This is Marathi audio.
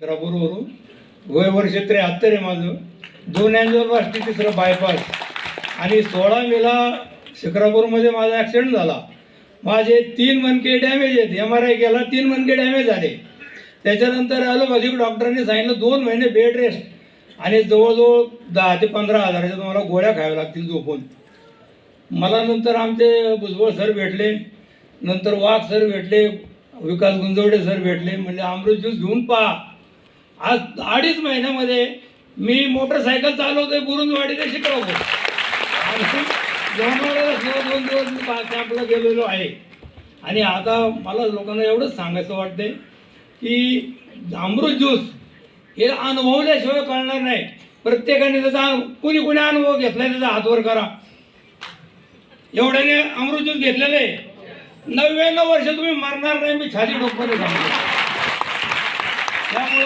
शिक्रापूरवरून वय वर्ष 73 आहे माझं. 2 अँजिओप्लास्टी, तिसरं बायपास आणि 16 मेला शिक्रापूरमध्ये माझा ॲक्सिडेंट झाला. माझे 3 मणके डॅमेज आहेत. MRI केला, 3 मणके डॅमेज झाले. त्याच्यानंतर ॲलोपॅथिक डॉक्टरांनी सांगितलं 2 महिने बेड रेस्ट आणि जवळजवळ 10 ते 15 हजाराच्या तुम्हाला गोळ्या खाव्या लागतील झोपून. मला नंतर आमचे भुजबळ सर भेटले, नंतर वाघ सर भेटले, विकास गुंजवडे सर भेटले. म्हणजे अमृत ज्यूस घेऊन पहा. आज 2.5 महिन्यामध्ये मी मोटरसायकल चालवतोय बुरुंजवाडी ते शिक्रापूर. आणि जेवणाला 2 दिवस मी कॅम्पला गेलेलो आहे. आणि आता मला लोकांना एवढंच सांगायचं वाटतंय की अमृत ज्यूस हे अनुभवल्याशिवाय कळणार नाही. प्रत्येकाने त्याचा कुणी अनुभव घेतलाय त्याचा हातवर करा. एवढ्याने अमृत ज्यूस घेतलेले 99 वर्ष तुम्ही मरणार नाही, मी छाती डोक्याने सांगतो. त्यामुळे